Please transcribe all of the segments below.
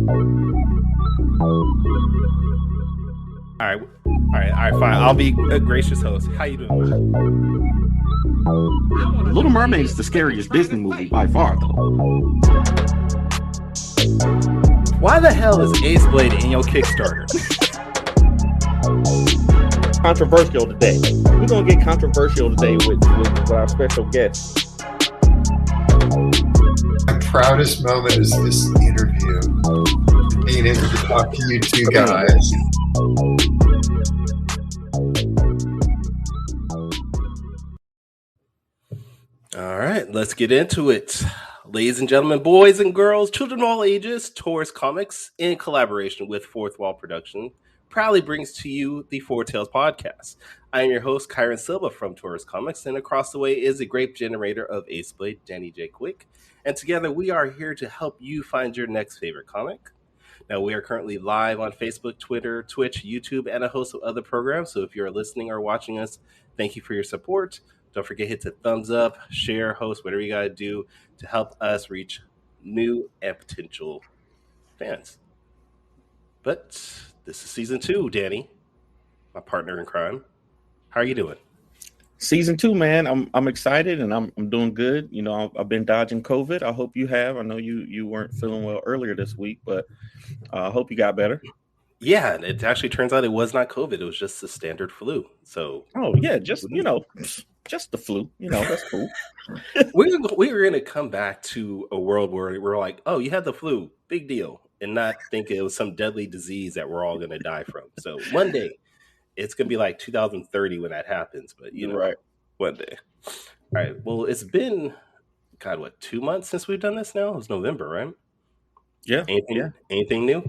All right, fine. I'll be a gracious host. How you doing? Little Mermaid is the scariest Disney movie by far, though. Why the hell is Ace Blade in your Kickstarter? Controversial today. We're gonna get controversial today with our special guest. My proudest moment is this interview. Being able to talk to you two guys. All right, let's get into it. Ladies and gentlemen, boys and girls, children of all ages, Taurus Comics, in collaboration with Fourth Wall Production, proudly brings to you the Four Tales podcast. I am your host, Kyron Silva from Taurus Comics, and across the way is the great generator of Ace Blade, Danny J. Quick. And together we are here to help you find your next favorite comic. Now, we are currently live on Facebook, Twitter, Twitch, YouTube, and a host of other programs. So if you're listening or watching us, thank you for your support. Don't forget, hit the thumbs up, share, host, whatever you got to do to help us reach new and potential fans. But this is season 2, Danny, my partner in crime. How are you doing? Season 2, man. I'm excited and I'm doing good. You know, I've been dodging COVID. I hope you have. I know you weren't feeling well earlier this week, but I hope you got better. Yeah, it actually turns out it was not COVID. It was just the standard flu. So, just the flu. You know, that's cool. we were going to come back to a world where we're like, oh, you had the flu, big deal, and not think it was some deadly disease that we're all going to die from. So one day, it's going to be like 2030 when that happens. But, right. One day. All right. Well, it's been, 2 months since we've done this now? It was November, right? Yeah. Anything new?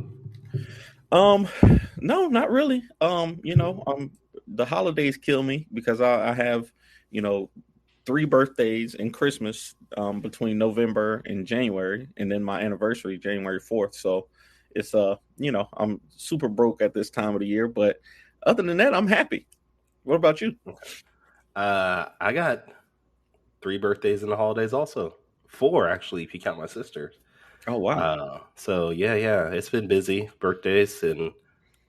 No, not really. The holidays kill me because I have, 3 birthdays and Christmas between November and January, and then my anniversary, January 4th. So it's I'm super broke at this time of the year, but other than that, I'm happy. What about you? I got 3 birthdays and the holidays also. 4, actually, if you count my sister. Oh, wow. So yeah, it's been busy, birthdays and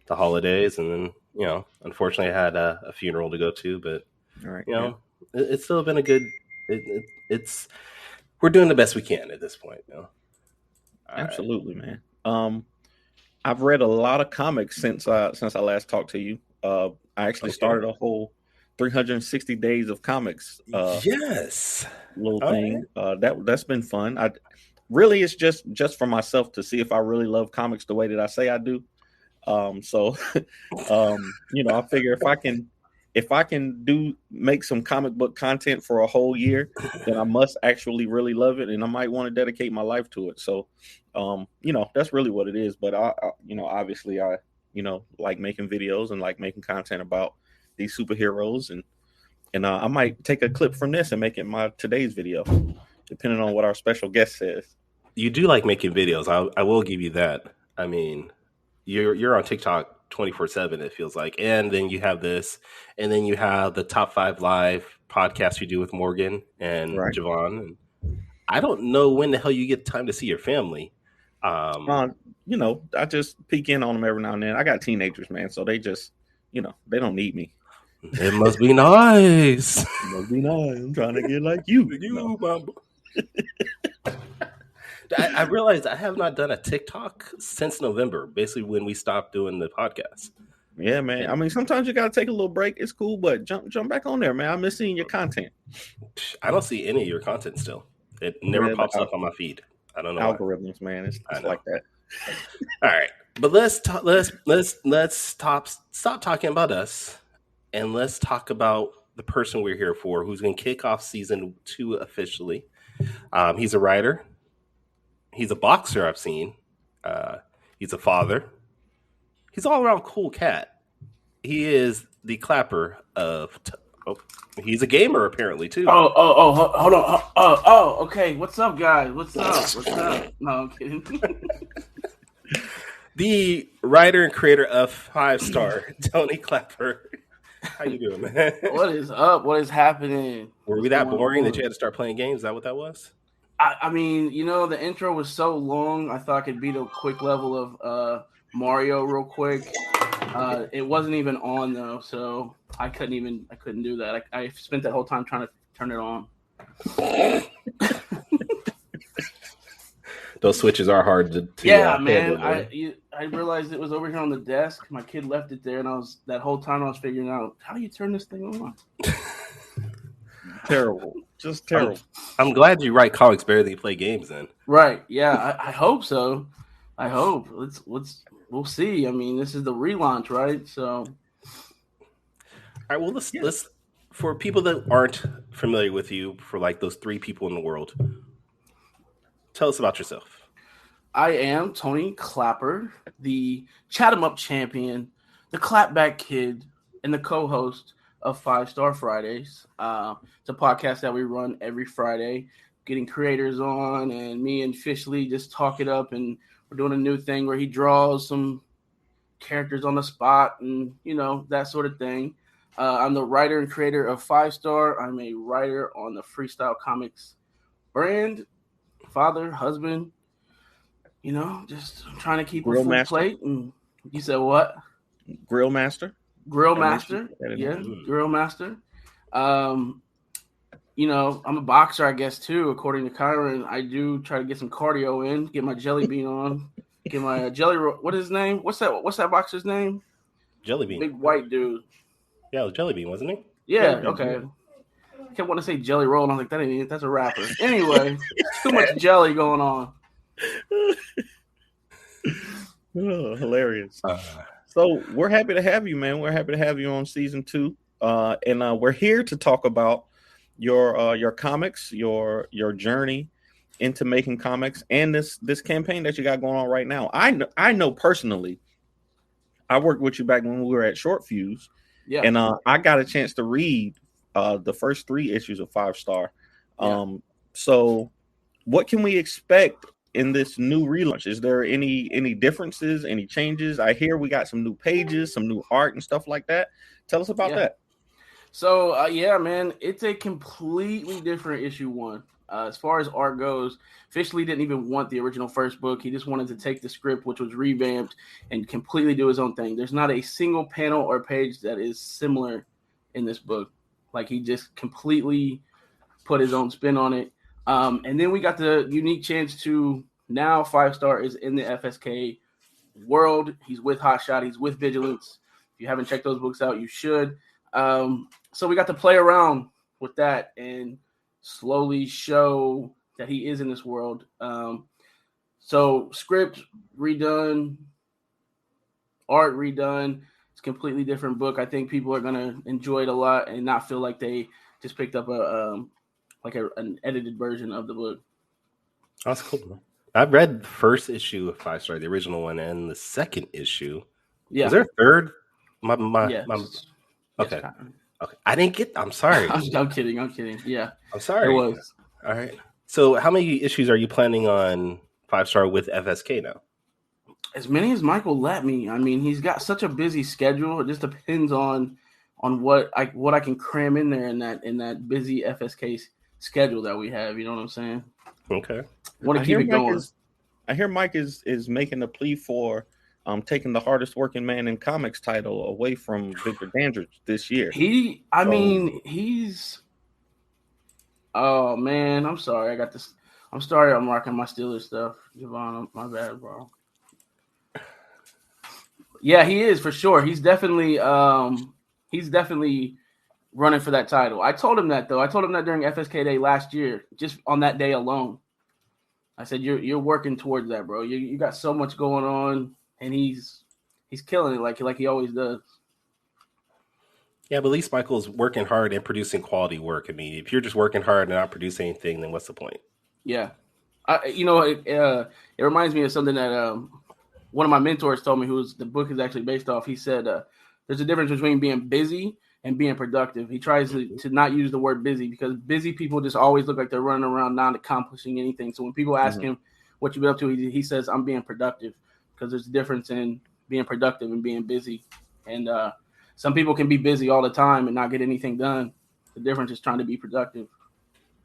the holidays. And then, unfortunately I had a funeral to go to, but all right, it's still been a good, we're doing the best we can at this point. Absolutely, man. I've read a lot of comics since I last talked to you. I actually started a whole 360 days of comics. Yes. Little thing. That's been fun. Really, it's just for myself to see if I really love comics the way that I say I do. I figure if I can make some comic book content for a whole year, then I must actually really love it, and I might want to dedicate my life to it. So, that's really what it is. But obviously I like making videos and like making content about these superheroes, and I might take a clip from this and make it my today's video, depending on what our special guest says. You do like making videos. I will give you that. I mean, you're on TikTok 24/7, it feels like. And then you have this, and then you have the Top 5 Live podcast you do with Morgan and Javon. And I don't know when the hell you get time to see your family. I just peek in on them every now and then. I got teenagers, man, so they just, they don't need me. It must be nice. It must be nice. I'm trying to get like you. Mama. I realized I have not done a TikTok since November, basically when we stopped doing the podcast. Yeah, man. I mean, sometimes you got to take a little break. It's cool, but jump back on there, man. I miss seeing your content. I don't see any of your content still. It never pops up on my feed. I don't know. Algorithms, man. It's like that. All right, but let's stop talking about us, and let's talk about the person we're here for, who's going to kick off season 2 officially. He's a writer. He's a boxer, I've seen. He's a father. He's all around cool cat. He is the Klapper of. He's a gamer apparently too. Hold on. Okay. What's up, guys? What's up? No, I'm kidding. The writer and creator of Fivestar, Tony Klapper. How you doing, man? What is up? What is happening? Were we that boring that you had to start playing games? Is that what that was? I mean, the intro was so long. I thought I could beat a quick level of Mario real quick. It wasn't even on though, so I couldn't do that. I spent that whole time trying to turn it on. Those switches are hard to yeah, man. handle, I realized it was over here on the desk. My kid left it there, and that whole time I was figuring out how do you turn this thing on. Terrible, just terrible. I'm glad you write comics better than you play games. Then, right? Yeah, I hope so. I hope. We'll see. I mean, this is the relaunch, right? So, all right. Well, let's for people that aren't familiar with you, for like those three people in the world, tell us about yourself. I am Tony Klapper, the Chat 'em Up champion, the Clapback Kid, and the co-host of Fivestar Fridays. It's a podcast that we run every Friday, getting creators on, and me and Fishley just talk it up. And we're doing a new thing where he draws some characters on the spot, and that sort of thing. I'm the writer and creator of Fivestar. I'm a writer on the FreeStyle Komics brand, father, husband. Just trying to keep a full plate. And you said what? Grill master. Grill master. Yeah, grill master. I'm a boxer, I guess, too, according to Kyron. I do try to get some cardio in, get my jelly bean on, get my jelly roll. What is his name? What's that boxer's name? Jelly bean. Big white dude. Yeah, it was Jelly Bean, wasn't he? Yeah, okay. I kept wanting to say Jelly Roll, and I was like, that's a rapper. Anyway, too much jelly going on. Oh, hilarious. So we're happy to have you, man. We're happy to have you on season 2. And we're here to talk about your comics, your journey into making comics, and this campaign that you got going on right now. I know personally, I worked with you back when we were at Short Fuse. Yeah. And I got a chance to read the first 3 issues of Fivestar. So what can we expect in this new relaunch? Is there any differences, any changes? I hear we got some new pages, some new art and stuff like that. Tell us about that. So, man, it's a completely different issue 1. As far as art goes, Fishley didn't even want the original first book. He just wanted to take the script, which was revamped, and completely do his own thing. There's not a single panel or page that is similar in this book. Like, he just completely put his own spin on it. And then we got the unique chance to now Fivestar is in the FSK world. He's with Hotshot. He's with Vigilance. If you haven't checked those books out, you should. So we got to play around with that and slowly show that he is in this world. So script redone, art redone. It's a completely different book. I think people are going to enjoy it a lot and not feel like they just picked up an edited version of the book. That's cool, man. I read the first issue of Fivestar, the original one, and the second issue. Yeah. Was there a third? Okay. Okay. I didn't get. I'm sorry. I'm kidding. Yeah. I'm sorry. It was. All right. So how many issues are you planning on Fivestar with FSK now? As many as Michael let me. I mean, he's got such a busy schedule. It just depends on what I can cram in there in that busy FSK schedule that we have. You know what I'm saying? Okay. Want to keep it going. I hear Mike is making a plea for taking the hardest working man in comics title away from Victor Dandridge this year. Oh man, I'm sorry. I got this. I'm sorry. I'm rocking my Steelers stuff, Javon. My bad, bro. Yeah, he is for sure. He's definitely running for that title. I told him that though. I told him that during FSK Day last year, just on that day alone. I said, "You're working towards that, bro. You got so much going on, and he's killing it like he always does." Yeah, but at least Michael's working hard and producing quality work. I mean, if you're just working hard and not producing anything, then what's the point? Yeah, it reminds me of something that one of my mentors told me, who's the book is actually based off. He said, "There's a difference between being busy and being productive." He tries to not use the word busy because busy people just always look like they're running around not accomplishing anything. So when people ask him what you've been up to, he says, "I'm being productive," because there's a difference in being productive and being busy. And some people can be busy all the time and not get anything done. The difference is trying to be productive.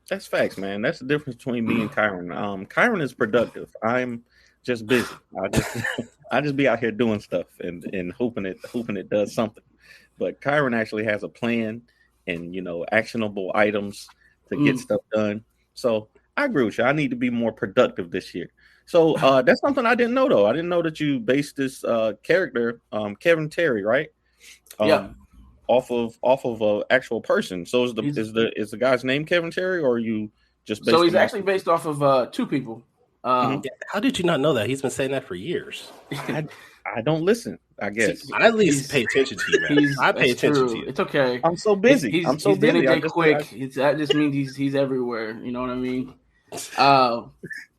That's facts, man. That's the difference between me and Kyron. Kyron is productive. I'm just busy. I just be out here doing stuff and hoping it does something. But Kyron actually has a plan and actionable items to get stuff done. So I agree with you. I need to be more productive this year. So that's something I didn't know though. I didn't know that you based this character, Kevin Terry, right? Yeah. Off of a actual person. So is the guy's name Kevin Terry, or are you just based? So he's actually based off of two people. How did you not know that? He's been saying that for years. I don't listen, I guess. See, I at least pay attention to you, man. I pay attention to you. It's okay. I'm so busy. He's busy. Danny J Quick. That just means he's everywhere. You know what I mean?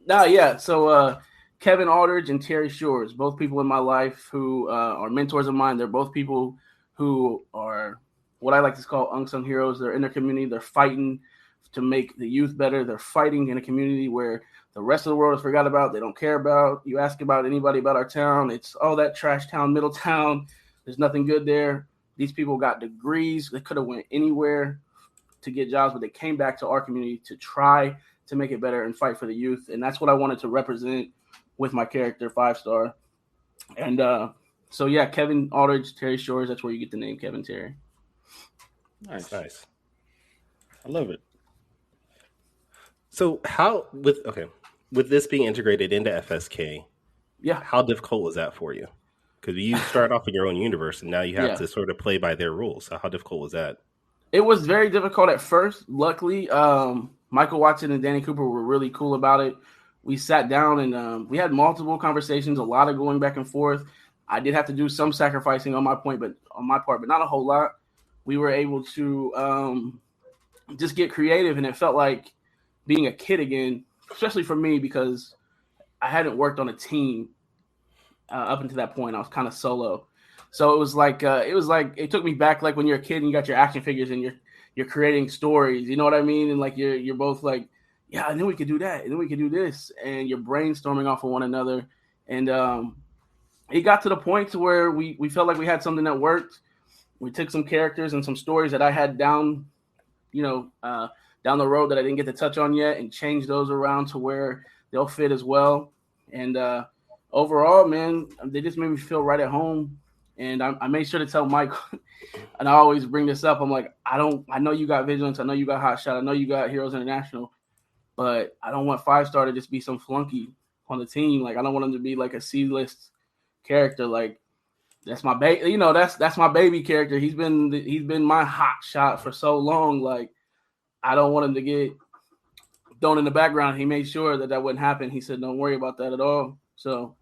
Yeah. So Kevin Aldridge and Terry Shores, both people in my life who are mentors of mine. They're both people who are what I like to call unsung heroes. They're in their community. They're fighting to make the youth better. They're fighting in a community where the rest of the world is forgot about. They don't care about. You ask about anybody about our town, it's that trash town, Middletown. There's nothing good there. These people got degrees. They could have went anywhere to get jobs, but they came back to our community to try to make it better and fight for the youth. And that's what I wanted to represent with my character, Fivestar. And so, yeah, Kevin Aldridge, Terry Shores, that's where you get the name Kevin Terry. Nice. I love it. So with this being integrated into FSK, how difficult was that for you? Because you start off in your own universe and now you have to sort of play by their rules. So how difficult was that? It was very difficult at first. Luckily, Michael Watson and Danny Cooper were really cool about it. We sat down and we had multiple conversations, a lot of going back and forth. I did have to do some sacrificing on my part, but not a whole lot. We were able to just get creative, and it felt like being a kid again, especially for me because I hadn't worked on a team up until that point. I was kind of solo. So it was like it took me back like when you're a kid and you got your action figures and you're creating stories, you know what I mean? And like you're both like, yeah, and then we could do that, and then we could do this, and you're brainstorming off of one another. And it got to the point to where we felt like we had something that worked. We took some characters and some stories that I had down the road that I didn't get to touch on yet, and changed those around to where they'll fit as well. And overall, man, they just made me feel right at home. And I made sure to tell Mike, and I always bring this up. I'm like, I know you got Vigilance. I know you got Hot Shot. I know you got Heroes International, but I don't want Fivestar to just be some flunky on the team. Like, I don't want him to be like a C-list character. Like, that's my baby. You know, that's my baby character. He's been my Hot Shot for so long. Like, I don't want him to get thrown in the background. He made sure that wouldn't happen. He said, don't worry about that at all. So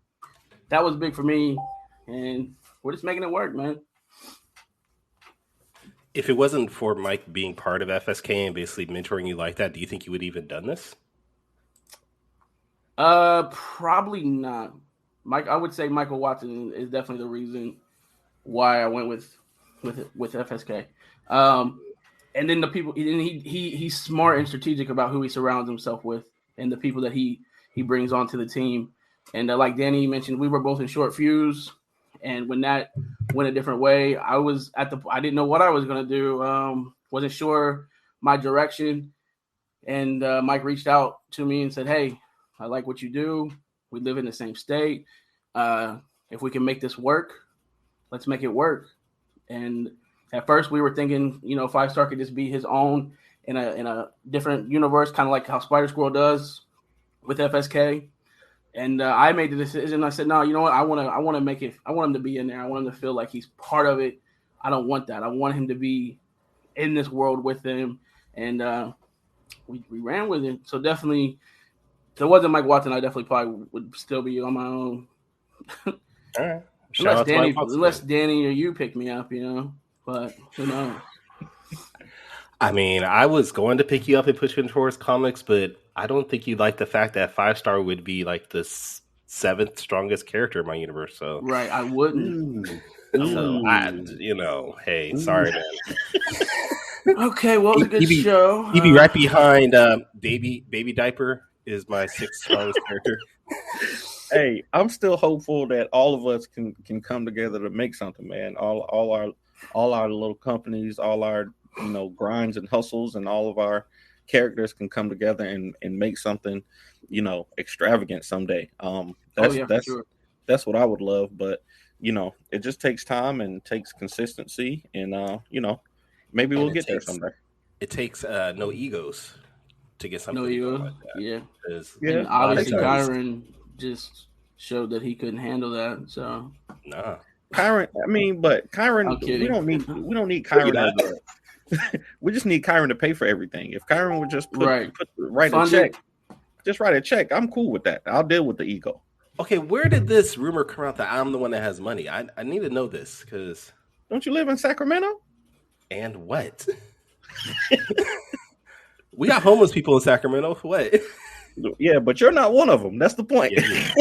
that was big for me, and we're just making it work, man. If it wasn't for Mike being part of FSK and basically mentoring you like that, do you think you would even done this? Probably not. Mike, I would say Michael Watson is definitely the reason why I went with FSK. And then the people, he's smart and strategic about who he surrounds himself with and the people that he brings onto the team. And like Danny mentioned, we were both in short fuse. And when that went a different way, I didn't know what I was going to do. Wasn't sure my direction. And Mike reached out to me and said, hey, I like what you do. We live in the same state. If we can make this work, let's make it work. And at first we were thinking, Fivestar could just be his own in a different universe, kind of like how Spider Squirrel does with FSK. And I made the decision. I said, no, you know what? I want to make it. I want him to be in there. I want him to feel like he's part of it. I don't want that. I want him to be in this world with them. And we ran with it. So definitely, if it wasn't Mike Watson, I definitely probably would still be on my own. All right. Unless Danny or you pick me up, But who knows? I mean, I was going to pick you up and put you in Tourist Comics, but I don't think you'd like the fact that Fivestar would be like the seventh strongest character in my universe. So right, I wouldn't. So hey, sorry, man. Okay, well, it was a good show. He'd be right behind Baby Diaper is my sixth strongest character. Hey, I'm still hopeful that all of us can come together to make something, man. All our little companies, all our grinds and hustles, and all of our characters can come together and make something, you know, extravagant someday. That's for that's sure. that's what I would love, but you know, it just takes time and takes consistency, and you know, maybe And we'll get there someday. it takes no egos to get No, something done you, like that. yeah. 'Cause Yeah, And a lot of obviously, times, Kyron just showed that he couldn't handle that. So nah. Kyron. I mean, but Kyron, I'm kidding. we don't need Maybe Kyron not. as a. We just need Kyron to pay for everything. If Kyron would just Right. write a Funded. check, just write a check. I'm cool with that. I'll deal with the ego. Okay, where did this rumor come out that I'm the one that has money? I need to know this because Don't you live in Sacramento? and what? We got homeless people in Sacramento. What? Yeah, but you're not one of them. That's the point. Yeah.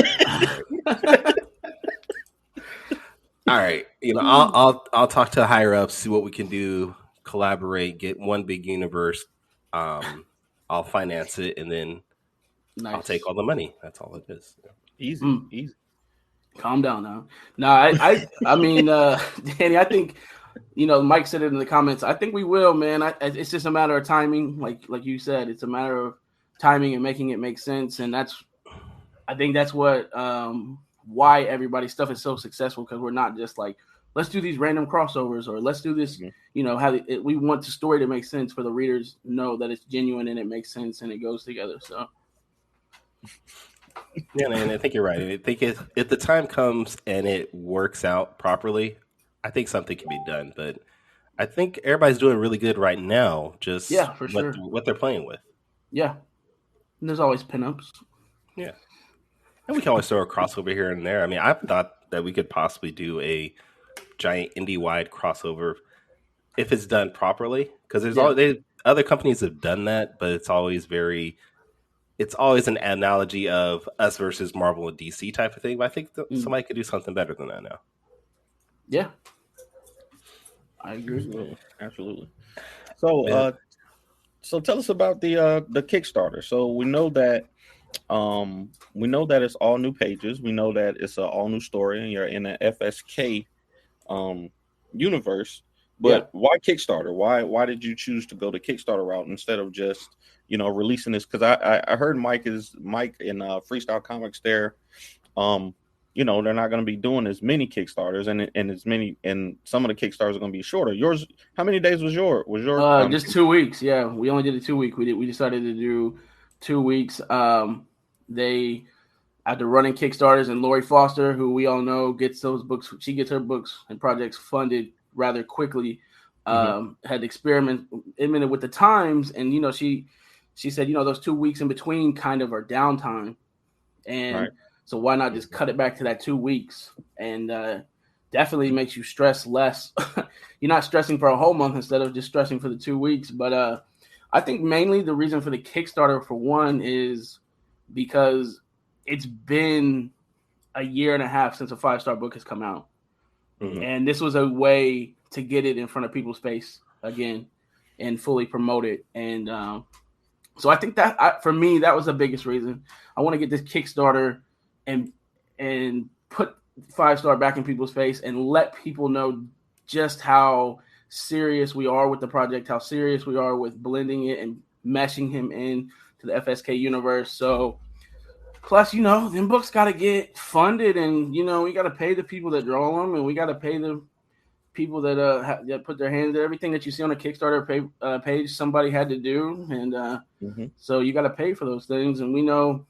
All right, you know, I'll talk to higher ups, see what we can do, collaborate, get one big universe. I'll finance it, and then Nice. I'll take all the money. That's all it is. Easy, easy. Calm down now. No, I mean, Danny, I think, you know, Mike said it in the comments. I think we will, man. It's just a matter of timing. Like you said, it's a matter of timing and making it make sense. And I think that's what, why everybody's stuff is so successful, because we're not just like, let's do these random crossovers or let's do this, you know, we want the story to make sense for the readers, know that it's genuine and it makes sense and it goes together. So. Yeah, and I think you're right. I think if the time comes and it works out properly, I think something can be done. But I think everybody's doing really good right now. Just for sure. What they're playing with. Yeah, and there's always pinups. Yeah, and we can always throw a crossover here and there. I mean, I thought that we could possibly do a giant indie-wide crossover if it's done properly, because other companies have done that, but it's always an analogy of us versus Marvel and DC type of thing. But I think somebody could do something better than that now. Yeah, I agree. Absolutely. So, so tell us about the Kickstarter. So we know that it's all new pages. We know that it's an all new story, and you're in an FSK universe. But why Kickstarter? Why did you choose to go the Kickstarter route instead of just, you know, releasing this? Because I heard Mike in FreeStyle Komics there. You know, they're not going to be doing as many Kickstarters, and some of the Kickstarters are going to be shorter. Yours, how many days was yours? Just 2 weeks. Yeah, we only did a 2 week. We decided to do 2 weeks. They, after running Kickstarters, and Lori Foster, who we all know gets those books, she gets her books and projects funded rather quickly. Had experimented with the times, and you know, she said, you know, those 2 weeks in between kind of are downtime, and right. So why not just cut it back to that 2 weeks? And definitely makes you stress less. You're not stressing for a whole month instead of just stressing for the 2 weeks. But I think mainly the reason for the Kickstarter, for one, is because it's been a year and a half since a Fivestar book has come out. And this was a way to get it in front of people's face again and fully promote it. And so I think that for me, that was the biggest reason. I want to get this Kickstarter and put Fivestar back in people's face and let people know just how serious we are with the project, how serious we are with blending it and meshing him in to the FSK universe. So plus, you know, them books got to get funded, and, you know, we got to pay the people that draw them, and we got to pay the people that put their hands at everything that you see on a Kickstarter page. Somebody had to do, and so you got to pay for those things. And we know,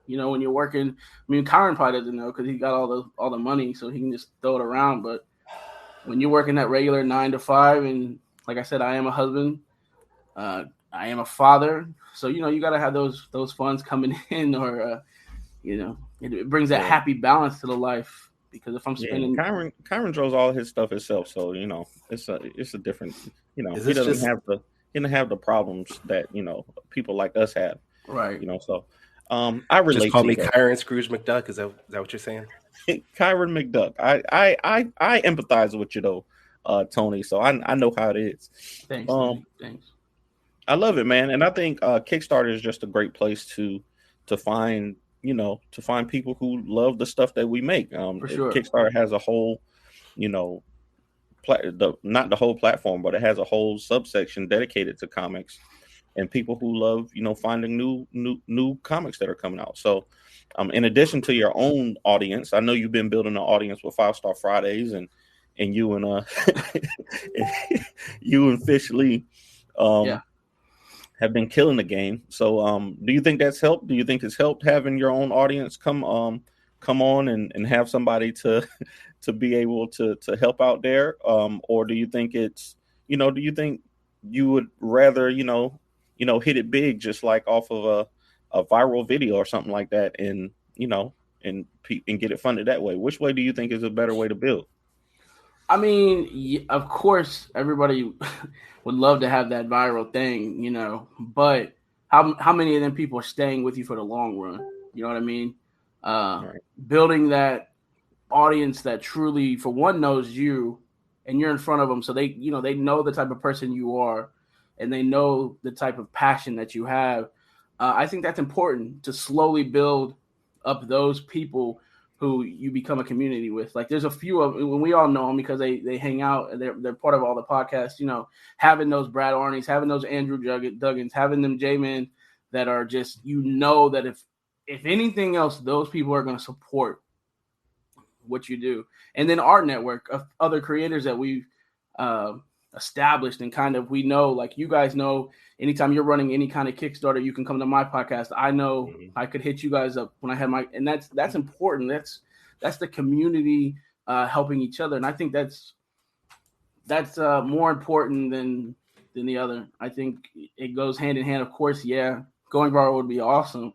you know, when you're working, I mean, Kyron probably doesn't know because he got all the money, so he can just throw it around. But when you're working that regular 9 to 5, and like I said, I am a husband, I am a father, so you know, you got to have those funds coming in, or you know, it brings that happy balance to the life. Because if I'm spending, Kyron draws all his stuff himself, so you know, it's a different, you know, he doesn't have the problems that, you know, people like us have, right? You know, so I relate. Just call me Kyron Scrooge McDuck. Is that what you're saying? Kyron McDuck. I empathize with you though, Tony. So I know how it is. Thanks. Thanks. I love it, man, and I think Kickstarter is just a great place to find, you know, to find people who love the stuff that we make. For sure. Kickstarter has a whole, you know, not the whole platform, but it has a whole subsection dedicated to comics. and people who love, finding new comics that are coming out. So, in addition to your own audience, I know you've been building an audience with 5-Star Fridays, and you and you and Fish Lee, have been killing the game. So, do you think that's helped? Do you think it's helped having your own audience come on and have somebody to be able to help out there? Or do you think it's, do you think you would rather, hit it big, just like off of a viral video or something like that, and get it funded that way? Which way do you think is a better way to build? I mean, of course, everybody would love to have that viral thing, but how many of them people are staying with you for the long run? You know what I mean? Right. Building that audience that truly, for one, knows you, and you're in front of them, so they know the type of person you are, and they know the type of passion that you have. I think that's important, to slowly build up those people who you become a community with. Like, there's a few of when we all know them because they hang out and they're part of all the podcasts. Having those Brad Arneys, having those Andrew Duggins, having them J-Men that are just, that if anything else, those people are going to support what you do. And then our network of other creators that we've established, and kind of, we know, like you guys know, anytime you're running any kind of Kickstarter, you can come to my podcast. I know I could hit you guys up when I have and that's important. That's the community helping each other. And I think that's more important than the other. I think it goes hand in hand. Of course, going viral would be awesome,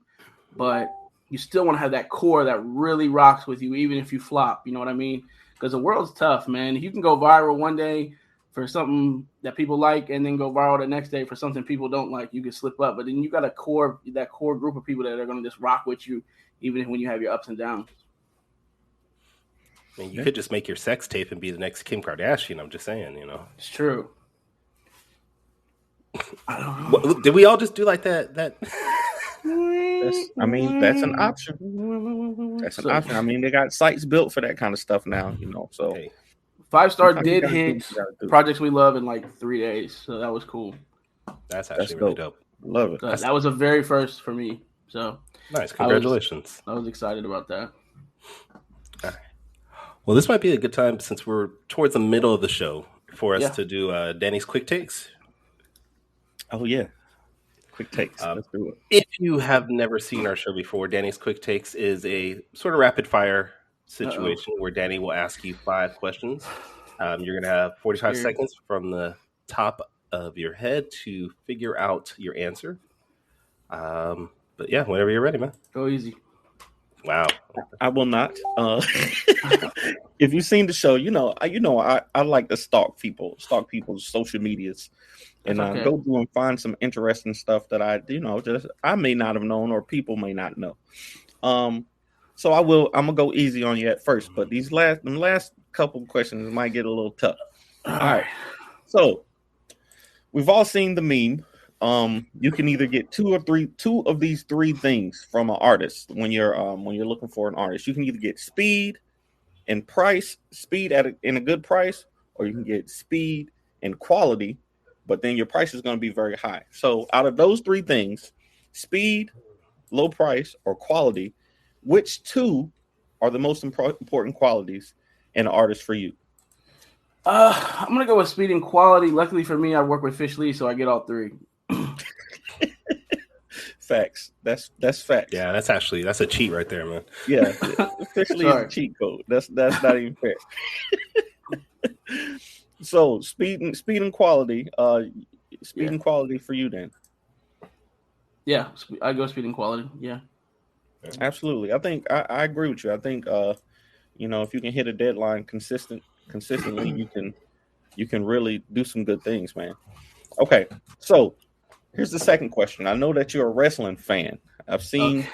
but you still want to have that core that really rocks with you, even if you flop. You know what I mean? Because the world's tough, man. You can go viral one day for something that people like, and then go viral the next day for something people don't like. You can slip up, but then you got that core group of people that are going to just rock with you, even when you have your ups and downs. I mean, you could just make your sex tape and be the next Kim Kardashian. I'm just saying, It's true. I don't know. Did we all just do like that? That's an option. That's an option. I mean, they got sites built for that kind of stuff now, so. Hey. 5-Star did hit projects we love in like 3 days, so that was cool. That's actually really dope. Love it. That was a very first for me. So nice, congratulations. I was excited about that. All right. Well, this might be a good time, since we're towards the middle of the show, for us to do Danny's Quick Takes. Oh yeah, Quick Takes. Let's do it. If you have never seen our show before, Danny's Quick Takes is a sort of rapid fire situation where Danny will ask you 5 questions. You're going to have 45 seconds from the top of your head to figure out your answer. But yeah, whenever you're ready, man. Go easy. Wow. I will not. If you've seen the show, I like to stalk people's social medias, and go through and find some interesting stuff that I may not have known, or people may not know. So I'm gonna go easy on you at first, but these last couple questions might get a little tough. All right. So we've all seen the meme. You can either get two of these 3 things from an artist when you're looking for an artist. You can either get speed and price, in a good price, or you can get speed and quality, but then your price is going to be very high. So out of those 3 things, speed, low price, or quality, which 2 are the most important qualities in an artist for you? I'm gonna go with speed and quality. Luckily for me, I work with Fish Lee, so I get all 3. Facts. That's facts. Yeah, that's a cheat right there, man. Yeah, Fish Lee is a cheat code. That's not even fair. So speed and quality. Speed and quality for you then. Yeah, I go speed and quality. Yeah. Absolutely. I think I agree with you. I think if you can hit a deadline consistently, you can really do some good things, man. Okay, so here's the second question. I know that you're a wrestling fan. I've seen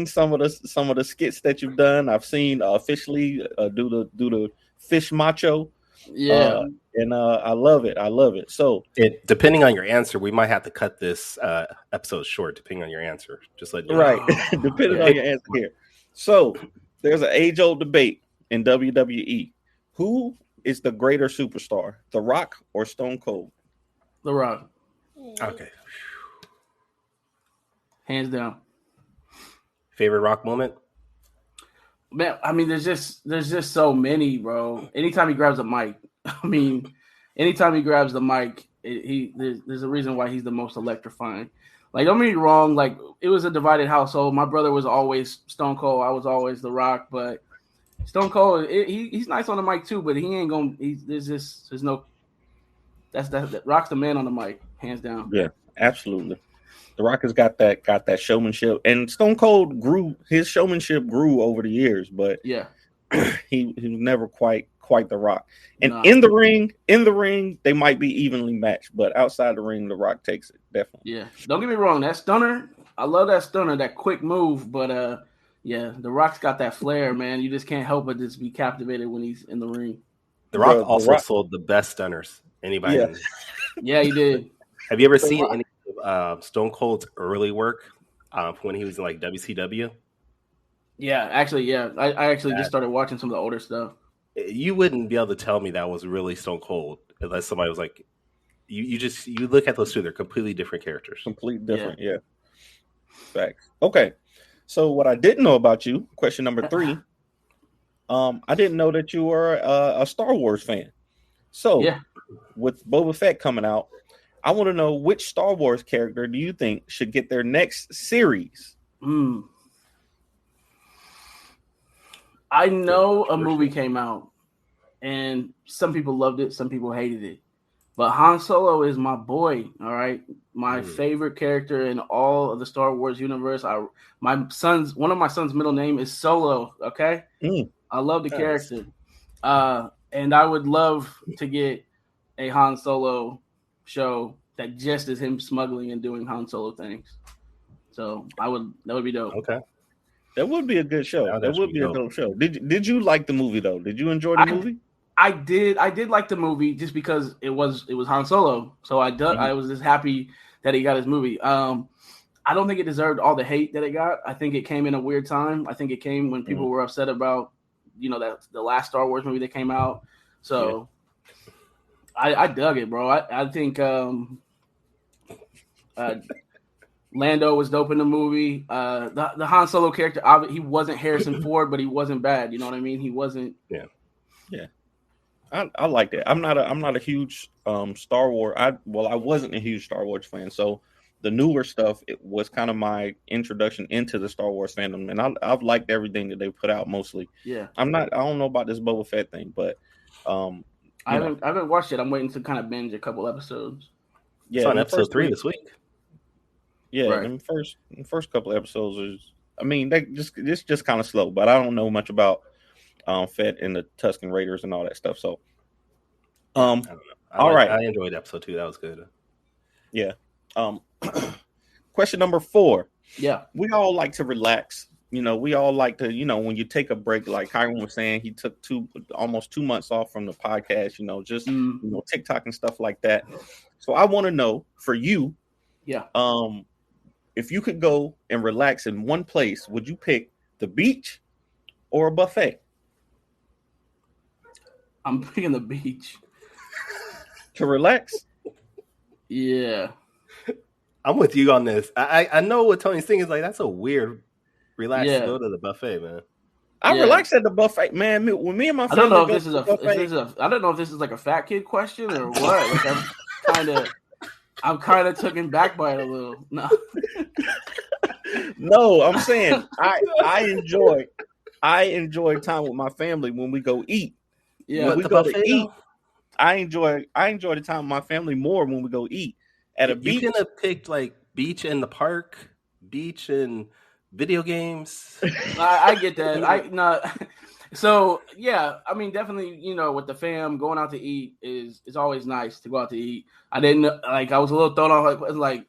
some of the skits that you've done. I've seen Fish Lee do the fish macho. Yeah. And I love it. So depending on your answer, we might have to cut this episode short, depending on your answer. Just let you know. Right. Depending on your answer here. So there's an age-old debate in WWE. Who is the greater superstar, The Rock or Stone Cold? The Rock. Okay. hands down. Favorite Rock moment? Man, I mean, there's just so many, bro. Anytime he grabs a mic, anytime he grabs the mic, there's a reason why he's the most electrifying. Like, don't get me wrong, like it was a divided household. My brother was always Stone Cold, I was always The Rock, but Stone Cold, he's nice on the mic too, but he ain't gonna. There's no. That Rock's the man on the mic, hands down. Yeah, absolutely. The Rock has got that showmanship, and Stone Cold his showmanship grew over the years, but yeah, he was never quite The Rock. And in the ring, they might be evenly matched, but outside the ring, The Rock takes it definitely. Yeah, don't get me wrong, that stunner, I love that stunner, that quick move, but yeah, The Rock's got that flair, man. You just can't help but just be captivated when he's in the ring. The Rock also sold the best stunners. Anybody? Yeah, yeah, he did. Have you ever seen any Stone Cold's early work when he was in like WCW? Yeah, actually, yeah. I actually just started watching some of the older stuff. You wouldn't be able to tell me that was really Stone Cold unless somebody was like, you look at those two, they're completely different characters. Completely different, yeah. Facts. Okay, so what I didn't know about you, question number 3, I didn't know that you were a Star Wars fan. So, with Boba Fett coming out, I want to know which Star Wars character do you think should get their next series? I know a movie came out, and some people loved it, some people hated it. But Han Solo is my boy, all right? My favorite character in all of the Star Wars universe. One of my son's middle name is Solo, okay? I love the character. And I would love to get a Han Solo show that just is him smuggling and doing Han Solo things. So that would be dope. Okay. That would be a good show. That would be a dope show. Did you like the movie though? Did you enjoy the movie? I did like the movie just because it was Han Solo. So I was just happy that he got his movie. I don't think it deserved all the hate that it got. I think it came in a weird time. I think it came when people were upset about, that the last Star Wars movie that came out. So I dug it, bro. I think Lando was dope in the movie. The Han Solo character, he wasn't Harrison Ford, but he wasn't bad. You know what I mean? He wasn't. Yeah. I like that. I'm not a huge Star Wars. I wasn't a huge Star Wars fan, so the newer stuff, it was kind of my introduction into the Star Wars fandom, and I've liked everything that they put out mostly. Yeah. I don't know about this Boba Fett thing, but I haven't watched it. I'm waiting to kind of binge a couple episodes. Yeah, it's on episode 3 this week. Yeah, right. The first couple episodes is, it's just kind of slow, but I don't know much about Fett and the Tusken Raiders and all that stuff. So, all right, I enjoyed episode 2. That was good. Yeah. Question number 4. Yeah, we all like to relax. We all like to, when you take a break, like Kyron was saying, he took almost 2 months off from the podcast, just TikTok and stuff like that. So I want to know for you, if you could go and relax in one place, would you pick the beach or a buffet? I'm picking the beach. To relax? Yeah. I'm with you on this. I know what Tony's saying is like, that's a weird relax to go to the buffet, man. I relax at the buffet, man. When me and my family I don't know if this is like a fat kid question or what. Like I'm kind of taken back by it a little. No. No, I'm saying I enjoy time with my family when we go eat. Yeah, when we go to eat, I enjoy the time with my family more when we go eat at a beach. You could have picked like beach in the park, beach and video games. I get that. So yeah, definitely, with the fam, going out to eat is always nice to go out to eat. I didn't I was a little thrown off. Like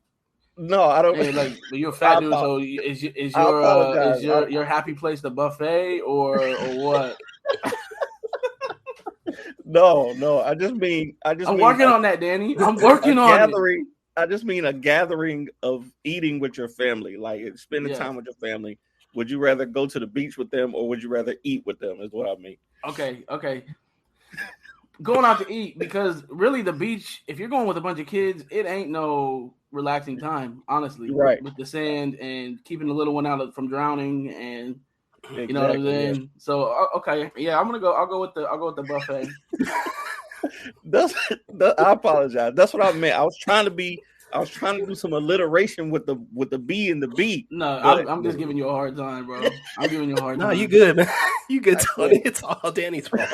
no, I don't. Hey, like you're a fat dude, so is your happy place the buffet or what? No. I just mean I'm working on that, Danny. I'm working on gathering. I just mean a gathering of eating with your family, like spending time with your family. Would you rather go to the beach with them or would you rather eat with them? Is what I mean. Okay. Going out to eat, because really the beach, if you're going with a bunch of kids, it ain't no relaxing time, honestly. Right. With the sand and keeping the little one from drowning, and Exactly, you know what I'm saying. yeah. So okay, yeah, I'll go with the buffet. I apologize. That's what I meant. I was trying to do some alliteration with the B and the B. No, but I'm just giving you a hard time, bro. I'm giving you a hard time. No, you good, man. You good, I Tony. quit. It's all Danny's fault.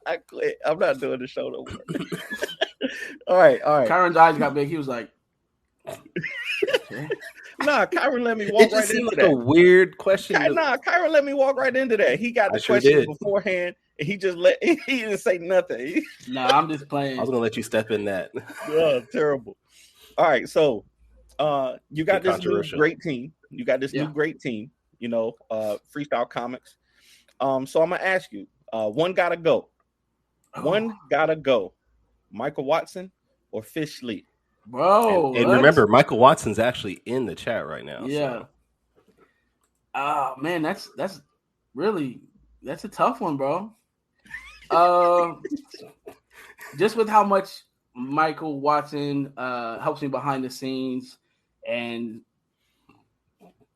I quit. I'm not doing the show no more. All right. Kyron's eyes got big. He was like, okay. Nah, Kyron let me walk right into like that. A weird question. Kyron let me walk right into that. He got the question beforehand, and he didn't say nothing. Nah, I'm just playing. I was gonna let you step in that. Yeah, terrible. All right, so you got this new great team. You know, FreeStyle Komics. So I'm gonna ask you, one gotta go. One gotta go. Michael Watson or Fish Lee? Bro, and remember, Michael Watson's actually in the chat right now. Yeah. Oh man, that's a tough one, bro. Just with how much Michael Watson helps me behind the scenes, and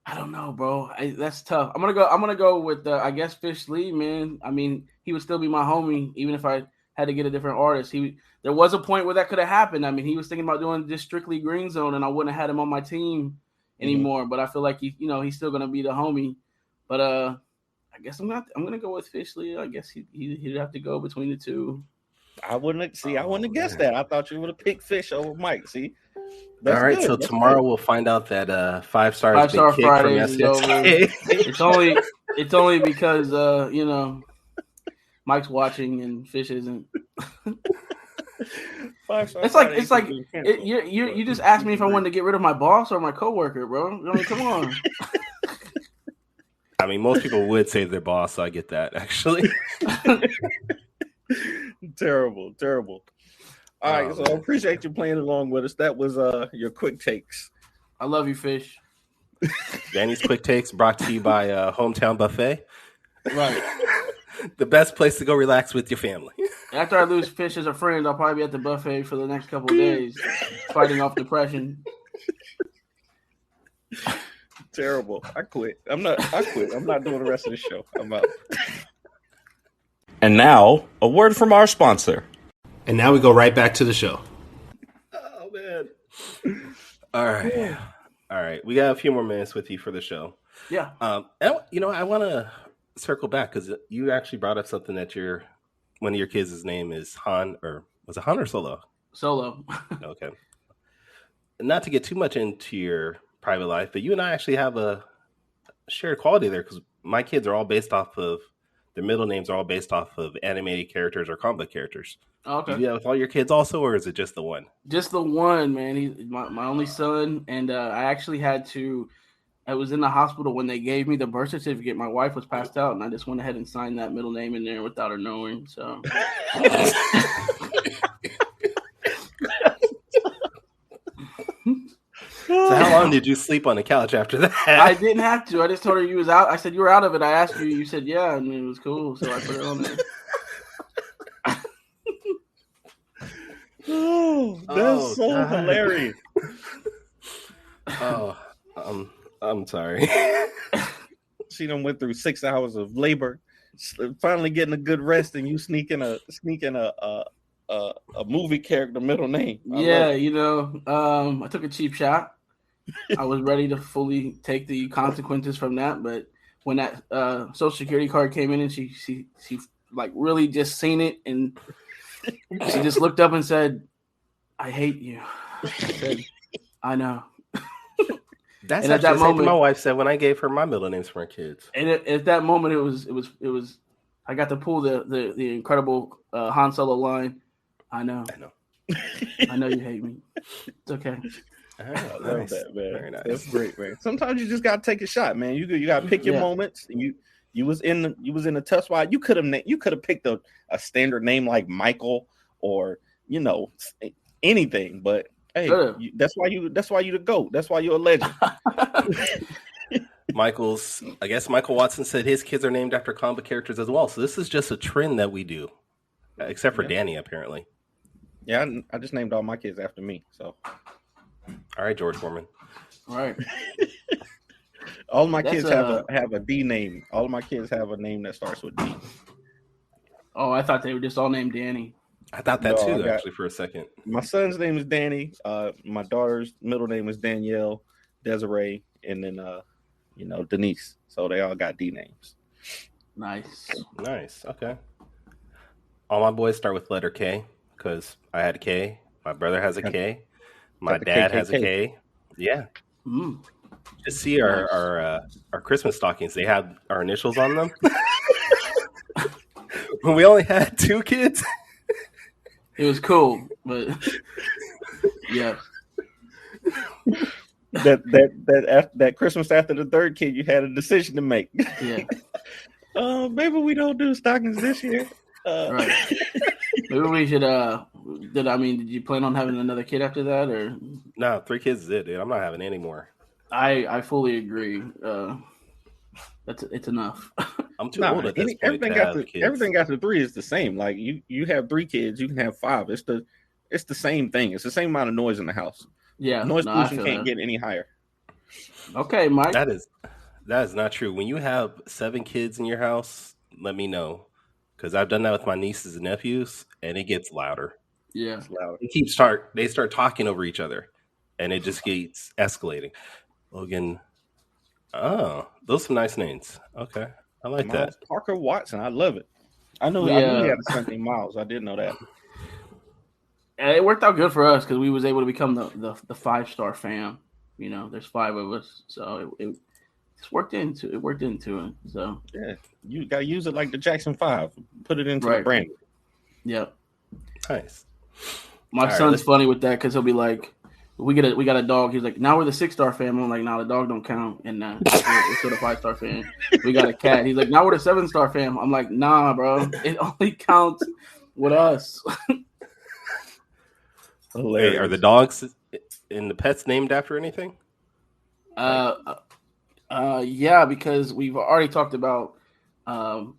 I don't know, bro. That's tough. I'm gonna go with I guess Fish Lee, man. I mean, he would still be my homie even if I had to get a different artist. There was a point where that could have happened. I mean, he was thinking about doing just strictly Green Zone, and I wouldn't have had him on my team anymore. But I feel like he's still gonna be the homie. But I guess I'm gonna go with Fish Lee. I guess he'd have to go between the two. I wouldn't have guessed that. I thought you would have picked Fish over Mike. See. All right, so tomorrow we'll find out that Fivestar has been kicked from SSK. It's only because Mike's watching and Fish isn't. It's like you just asked me if I wanted to get rid of my boss or my coworker, bro. I mean, come on. I mean, most people would say their boss, so I get that actually. Terrible. All right, so I appreciate you playing along with us. That was your quick takes. I love you, Fish. Danny's quick takes brought to you by Hometown Buffet. Right. The best place to go relax with your family. After I lose Fish as a friend, I'll probably be at the buffet for the next couple of days, fighting off depression. Terrible. I quit. I'm not doing the rest of the show. I'm out. And now, a word from our sponsor. And now we go right back to the show. Oh, man. All right. We got a few more minutes with you for the show. Yeah. And, I want to circle back because you actually brought up something that one of your kids' name is Han, or was it Han or Solo? Solo. Okay. Not to get too much into your private life, but you and I actually have a shared quality there because my kids are all based off of, their middle names are all based off of animated characters or comic book characters. Okay. Do you do that with all your kids also, or is it just the one? Just the one, man. He's my only son, and I actually I was in the hospital when they gave me the birth certificate. My wife was passed out, and I just went ahead and signed that middle name in there without her knowing. So, So how long did you sleep on the couch after that? I didn't have to. I just told her you was out. I said you were out of it. I asked you. You said yeah, and it was cool. So I put it on there. Oh, that's so hilarious. Oh, I'm sorry. She done went through 6 hours of labor, finally getting a good rest, and you sneaking a movie character middle name. I took a cheap shot. I was ready to fully take the consequences from that, but when that Social Security card came in, and she like really just seen it, and she just looked up and said, "I hate you." I said, "I know." That's and at that moment, my wife said when I gave her my middle names for my kids. And at that moment, it was. I got to pull the incredible Han Solo line. I know. I know you hate me. It's okay. I love that, man. Very nice. That's great, man. Sometimes you just gotta take a shot, man. You gotta pick your moments. And you was in a tough spot. You could have picked a standard name like Michael or anything, but hey, that's why you the GOAT. That's why you're a legend. I guess Michael Watson said his kids are named after comic characters as well. So this is just a trend that we do, except for Danny, apparently. Yeah, I just named all my kids after me. So All right, George Foreman. All right. All of my That's, kids have a D name. All of my kids have a name that starts with D. Oh, I thought they were just all named Danny. I thought that No, too, I got- actually, for a second. My son's name is Danny. My daughter's middle name is Danielle, Desiree, and then Denise. So they all got D names. Nice. Nice. Okay. All my boys start with letter K because I had a K. My brother has a K. My Got the dad has a KKK. K. Yeah. Mm. Just see our Christmas stockings. They have our initials on them. When we only had 2 kids. It was cool, but yeah. That Christmas after the third kid, you had a decision to make. Yeah. Maybe we don't do stockings this year. Right. Maybe we should. Did you plan on having another kid after that, or? No, 3 kids is it, dude. I'm not having any more. I fully agree. It's enough. I'm too old at this point. Everything got to 3 is the same. Like you have 3 kids, you can have 5. It's the same thing. It's the same amount of noise in the house. Yeah, Noise pollution can't get any higher. Okay, Mike. That is not true. When you have 7 kids in your house, let me know, because I've done that with my nieces and nephews, and it gets louder. Yeah, It's loud. They start talking over each other, and it just gets escalating. Logan, those are some nice names. Okay, I like Miles that. Parker Watson, I love it. I knew he had a son named Miles. I didn't know that. And it worked out good for us because we was able to become the 5-star fam. You know, there's 5 of us, so it just worked into it. So yeah, you got to use it like the Jackson 5. Put it into the Right. brand. Yep. Nice. My son's funny with that because he'll be like, we got a dog. He's like, now we're the 6-star fam. I'm like, nah, the dog don't count. And we're still the 5-star fam. We got a cat. He's like, now we're the 7-star fam. I'm like, nah, bro. It only counts with us. Hey, are the dogs and the pets named after anything? Yeah, because we've already talked about how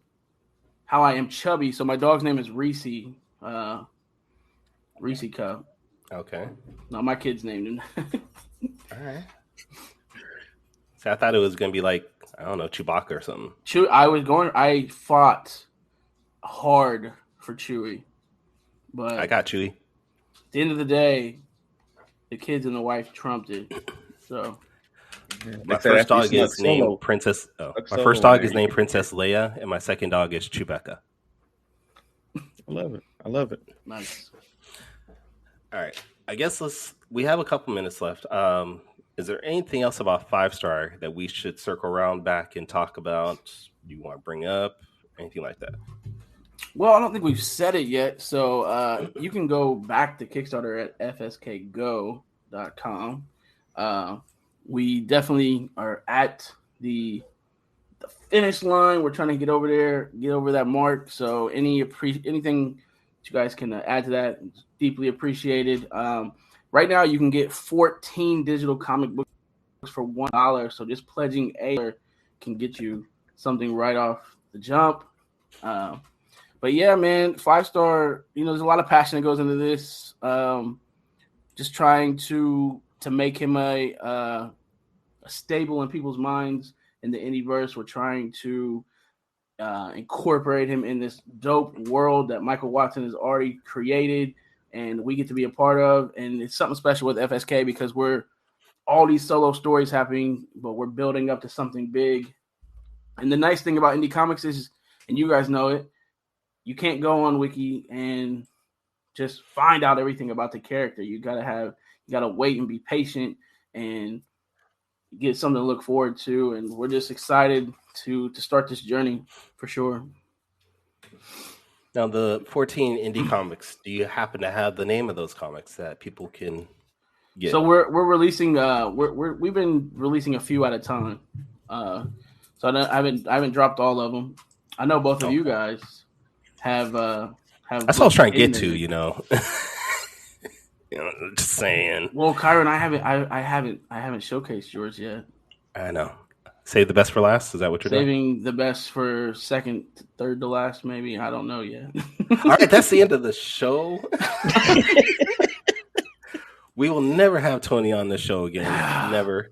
I am chubby. So my dog's name is Reese. Reese Cup. Okay. No, my kid's named him. All right. So I thought it was gonna be like, I don't know, Chewbacca or something. I fought hard for Chewy, but I got Chewy. at the end of the day, the kids and the wife trumped it. So My first dog is named Princess. My first dog is named Princess Leia, and my second dog is Chewbacca. I love it. nice. All right. I guess we have a couple minutes left. Is there anything else about 5-star that we should circle around back and talk about? You want to bring up anything like that? Well, I don't think we've said it yet. So you can go back to Kickstarter at fskgo.com. We definitely are at the finish line. We're trying to get over there, get over that mark. So anything that you guys can add to that, is deeply appreciated. Right now, you can get 14 digital comic books for $1. So just pledging a can get you something right off the jump. But yeah, man, 5-star. There's a lot of passion that goes into this. Just trying to make him a stable in people's minds in the indieverse. We're trying to incorporate him in this dope world that Michael Watson has already created, and we get to be a part of. And it's something special with FSK because we're all these solo stories happening, but we're building up to something big. And the nice thing about indie comics is, and you guys know it, you can't go on Wiki and just find out everything about the character. You gotta wait and be patient and get something to look forward to. And we're just excited to start this journey for sure. Now, the 14 indie comics, do you happen to have the name of those comics that people can get? So we're releasing. We've been releasing a few at a time. So I haven't dropped all of them. I know both of you guys have. That's what I was trying to get to. Just saying. Well, Kyron, I haven't showcased yours yet. I know. Save the best for last. Is that what you're doing? Saving the best for second, third to last, maybe. I don't know yet. All right, that's the end of the show. We will never have Tony on the show again. Never.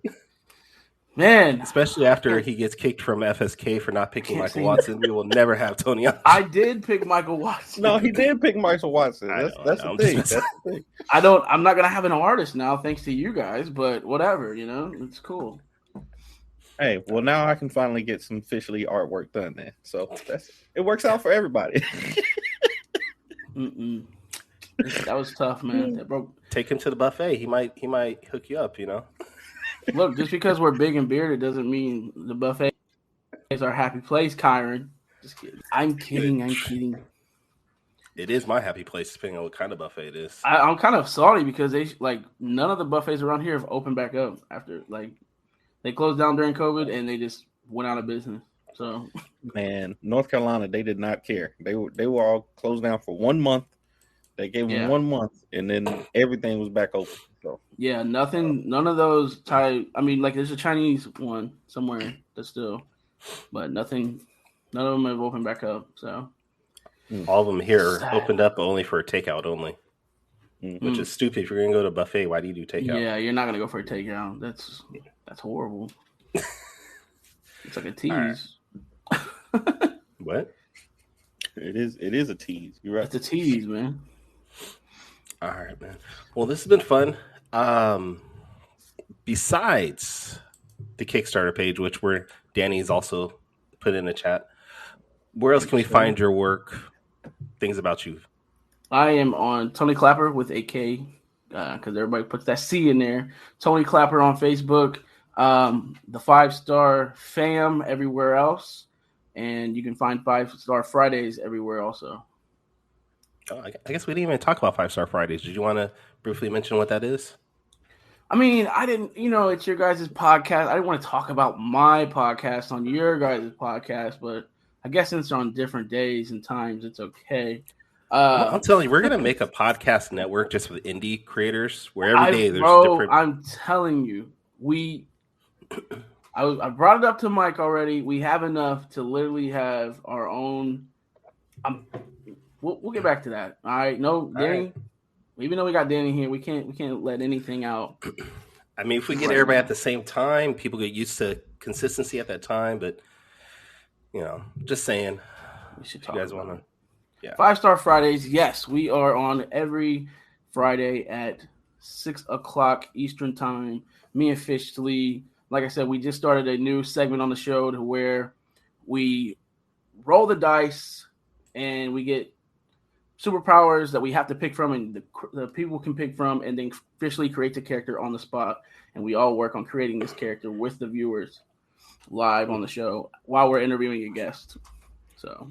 Man. Especially after he gets kicked from FSK for not picking Michael Watson. We will never have Tony on. I did pick Michael Watson. No, he did pick Michael Watson. That's the thing. That's the thing. I'm not gonna have an artist now, thanks to you guys, but whatever, it's cool. Hey, well now I can finally get some officially artwork done then. So it works out for everybody. That was tough, man. That broke. Take him to the buffet. He might hook you up, Look, just because we're big and bearded doesn't mean the buffet is our happy place, Kyron. Just kidding. I'm kidding. It is my happy place, depending on what kind of buffet it is. I'm kind of salty because none of the buffets around here have opened back up after they closed down during COVID and they just went out of business. So, man, North Carolina, they did not care. They were all closed down for 1 month. They gave them 1 month, and then everything was back open. So yeah, none of those there's a Chinese one somewhere that's still, but none of them have opened back up. So all of them here opened up only for takeout only, which is stupid. If you're gonna go to a buffet, why do you do takeout? Yeah, you're not gonna go for a takeout. That's horrible. It's like a tease. Right. What? It is a tease. You're right. It's a tease, man. All right, man. Well, this has been fun. Besides the Kickstarter page, which Danny's also put in the chat, where else can we find your work? Things about you. I am on Tony Klapper with a K, because everybody puts that C in there. Tony Klapper on Facebook, the Fivestar fam everywhere else, and you can find Fivestar Fridays everywhere also. Oh, I guess we didn't even talk about Fivestar Fridays. Did you want to briefly mention what that is? I mean, I didn't, it's your guys' podcast. I didn't want to talk about my podcast on your guys' podcast, but I guess since they're on different days and times, it's okay. I'm telling you, we're going to make a podcast network just with indie creators where every day there's different. I'm telling you, I brought it up to Mike already. We have enough to literally have our own. We'll get back to that. All right. No, Danny. Right. Even though we got Danny here, we can't let anything out. I mean, if we get everybody at the same time, people get used to consistency at that time. But just saying, we should talk. You guys want to? Yeah. Fivestar Fridays. Yes, we are on every Friday at 6:00 Eastern time. Me and Fishley. Like I said, we just started a new segment on the show to where we roll the dice and we get superpowers that we have to pick from, and the people can pick from, and then officially create the character on the spot. And we all work on creating this character with the viewers live on the show while we're interviewing a guest. So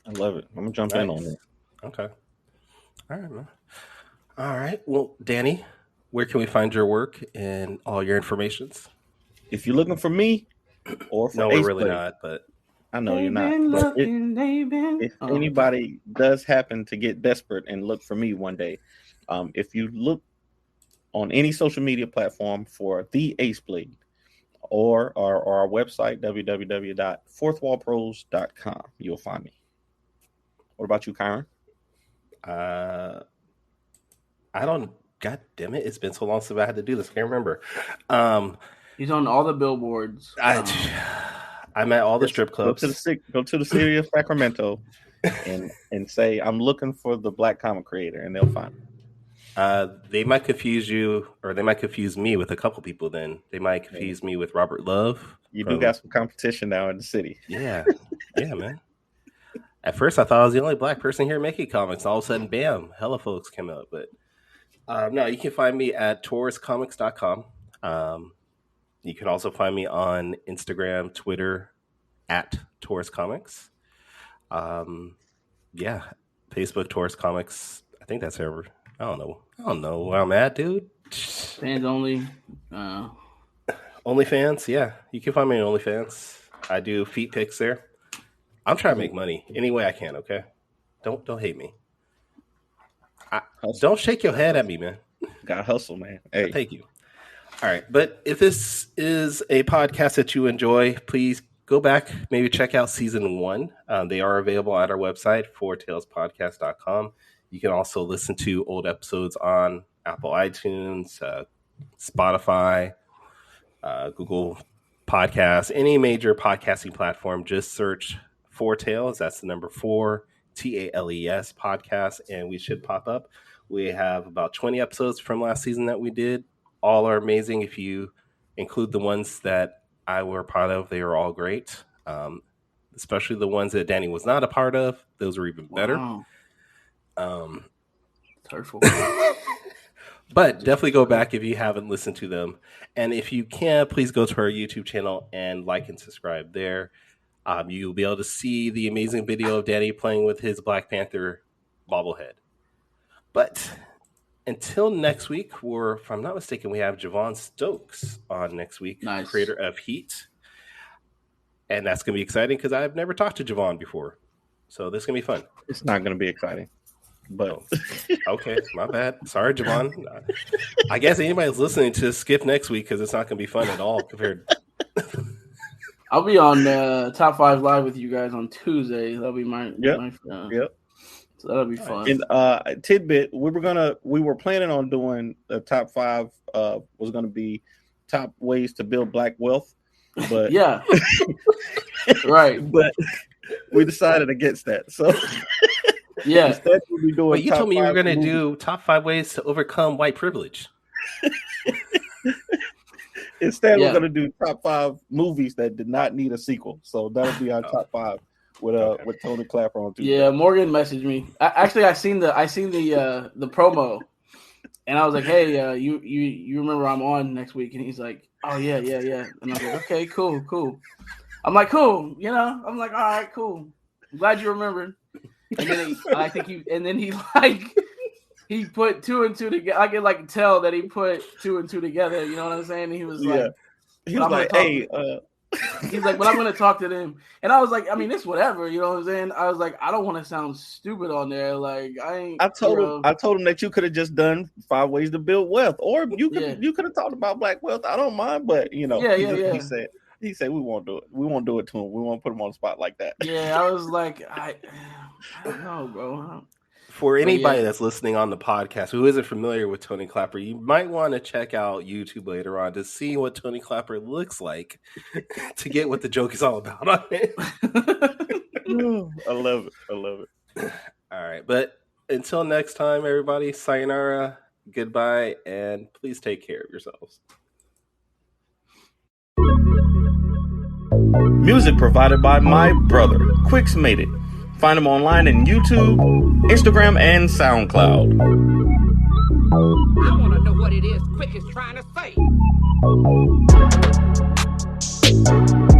I love it. I'm gonna jump in on it. Okay. All right, man. All right. Well, Danny, where can we find your work and all your informations? If you're looking for me, or for we're really not, but I know you're not. If anybody does happen to get desperate and look for me one day, if you look on any social media platform for the Ace Blade or our website, www.fourthwallpros.com, you'll find me. What about you, Kyron? I don't. God damn it! It's been so long since I had to do this. I can't remember. He's on all the billboards. I'm at all the strip clubs. Go to the city of Sacramento and say, I'm looking for the Black comic creator, and they'll find me. They might confuse you, or they might confuse me with a couple people. Then they might confuse me with Robert Love. You do got some competition now in the city. Yeah, man. At first, I thought I was the only Black person here making comics. All of a sudden, bam, hella folks came out. But no, you can find me at TaurusComics.com. You can also find me on Instagram, Twitter, at Taurus Comics. Facebook, Taurus Comics. I think that's ever. I don't know where I'm at, dude. Fans only. OnlyFans, yeah. You can find me on OnlyFans. I do feet pics there. I'm trying to make money any way I can, okay? Don't hate me. Don't shake your head at me, man. Gotta hustle, man. Hey. Thank you. All right, but if this is a podcast that you enjoy, please go back, maybe check out season 1. They are available at our website, fourtalespodcast.com. You can also listen to old episodes on Apple iTunes, Spotify, Google Podcasts, any major podcasting platform. Just search Four Tales. That's the number 4 TALES podcast, and we should pop up. We have about 20 episodes from last season that we did. All are amazing. If you include the ones that I were part of, they are all great. Especially the ones that Danny was not a part of. Those are even better. Wow. It's hurtful. But definitely go back if you haven't listened to them. And if you can, please go to our YouTube channel and like and subscribe there. You'll be able to see the amazing video of Danny playing with his Black Panther bobblehead. But until next week, or if I'm not mistaken, we have Javon Stokes on next week, Nice. Creator of Heat. And that's going to be exciting because I've never talked to Javon before. So this is going to be fun. It's not going to be exciting. But okay, my bad. Sorry, Javon. I guess anybody's listening to skip next week because it's not going to be fun at all compared. I'll be on Top 5 Live with you guys on Tuesday. That'll be my Yep. So that'll be fun. And tidbit, we were planning on doing the top 5 was going to be top ways to build black wealth, but yeah, right. But we decided against that. So yeah, instead we'll be doing. But you told me you were going to movies. do top 5 ways to overcome white privilege. Instead, we're going to do top 5 movies that did not need a sequel. So that'll be our top 5 with Tony Klapper on Tuesday. Yeah, Morgan messaged me. I seen the promo, and I was like, "Hey, you remember I'm on next week?" And he's like, "Oh yeah." And I was like, "Okay, cool." I'm like, "Cool," I'm like, "All right, cool. I'm glad you remembered." And then he put 2 and 2 together. I can tell that he put 2 and 2 together. You know what I'm saying? And he was like, he was like, "Hey." He's like, but I'm going to talk to them. And I was like, I mean, it's whatever. You know what I'm saying? I was like, I don't want to sound stupid on there. Like, I told him that you could have just done 5 ways to build wealth, or you could have talked about black wealth. I don't mind, but He said we won't do it. We won't do it to him. We won't put him on the spot like that. Yeah, I was like, I don't know, bro. For anybody that's listening on the podcast who isn't familiar with Tony Klapper, you might want to check out YouTube later on to see what Tony Klapper looks like to get what the joke is all about on it. I love it. All right. But until next time, everybody, sayonara, goodbye, and please take care of yourselves. Music provided by my brother, Quicks Made It. Find him online in YouTube, Instagram, and SoundCloud. I want to know what it is Quick is trying to say.